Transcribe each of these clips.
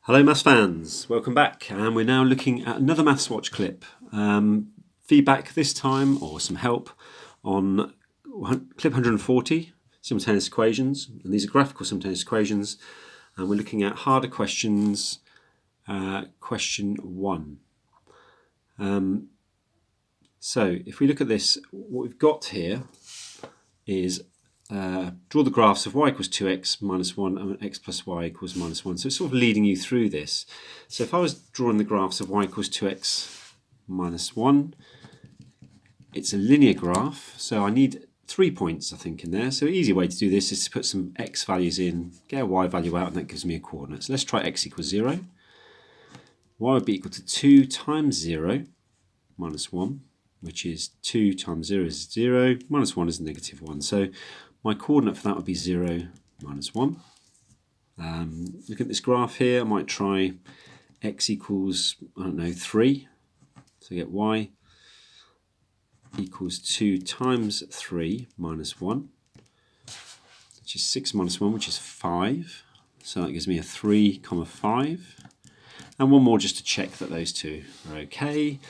Hello Maths fans, welcome back, and we're now looking at another Maths Watch clip. Feedback this time, or some help, on clip 140, simultaneous equations, and these are graphical simultaneous equations, and we're looking at harder questions, question 1. So if we look at this, what we've got here is draw the graphs of y equals 2x minus 1 and x plus y equals minus 1. So it's sort of leading you through this. So if I was drawing the graphs of y equals 2x minus 1, it's a linear graph. So I need 3 points, I think, in there. So an easy way to do this is to put some x values in, get a y value out, and that gives me a coordinate. So let's try x equals 0. Y would be equal to 2 times 0 minus 1, which is 2 times 0 is 0, minus 1 is negative 1. So my coordinate for that would be 0, minus 1. Look at this graph here. I might try x equals, 3. So I get y equals 2 times 3 minus 1, which is 6 minus 1, which is 5. So that gives me a 3, 5. And one more just to check that those two are okay.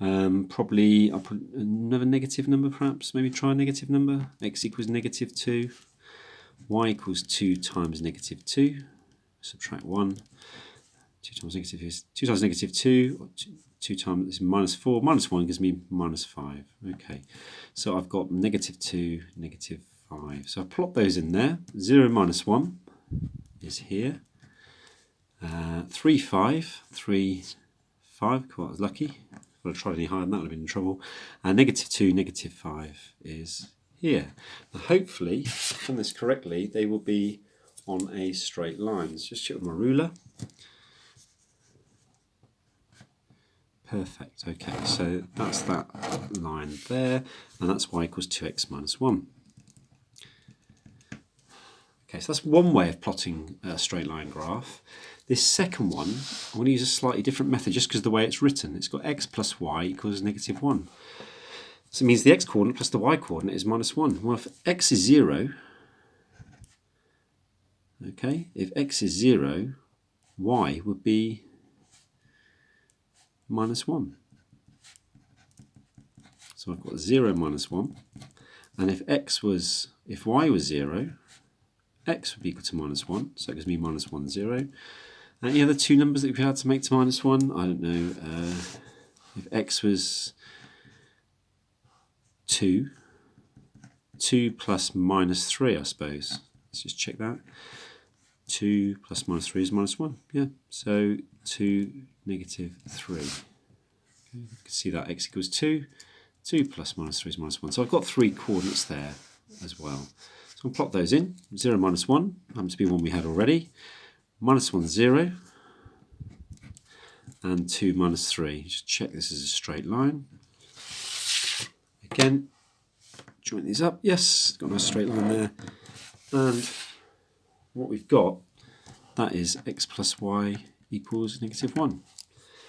Probably I'll put another negative number, perhaps. Maybe try a negative number. X equals negative 2. Y equals 2 times negative 2. Subtract 1. 2 times negative is 2 times negative 2. 2 times is minus 4. Minus 1 gives me minus 5. Okay, so I've got negative 2, negative 5. So I plot those in there. 0 minus 1 is here. 3, 5. 3, 5. Quite was lucky. If I'd tried any higher than that, I'd have been in trouble. And negative 2, negative 5 is here. Now hopefully, if I've done this correctly, they will be on a straight line. Let's just check with my ruler. Perfect. Okay, so that's that line there, and that's y equals 2x minus 1. Okay, so that's one way of plotting a straight line graph. This second one, I'm going to use a slightly different method just because of the way it's written. It's got x plus y equals negative 1. So it means the x coordinate plus the y coordinate is minus 1. Well, if x is 0, okay, if x is 0, y would be minus 1. So I've got 0 minus 1. And if y was 0, x would be equal to minus 1. So it gives me minus 1, 0. Any other two numbers that we've had to make to minus 1? I don't know. If x was 2, 2 plus minus 3, I suppose. Let's just check that. 2 plus minus 3 is minus 1. Yeah, so 2, negative 3. Okay, you can see that x equals 2. 2 plus minus 3 is minus 1. So I've got 3 coordinates there as well. So I'll plot those in. 0 minus 1 happens to be one we had already. Minus 1, 0. And 2 minus 3. Just check this is a straight line. Again, join these up. Yes, got a nice straight line there. And what we've got, that is x plus y equals negative 1.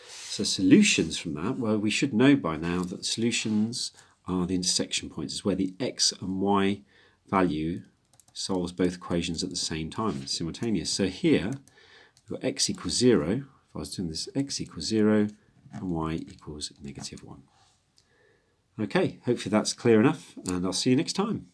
So solutions from that, well, we should know by now that solutions are the intersection points. It's where the x and y value solves both equations at the same time. It's simultaneous. So here, we've got x equals 0. If I was doing this, x equals 0 and y equals negative 1. Okay, hopefully that's clear enough, and I'll see you next time.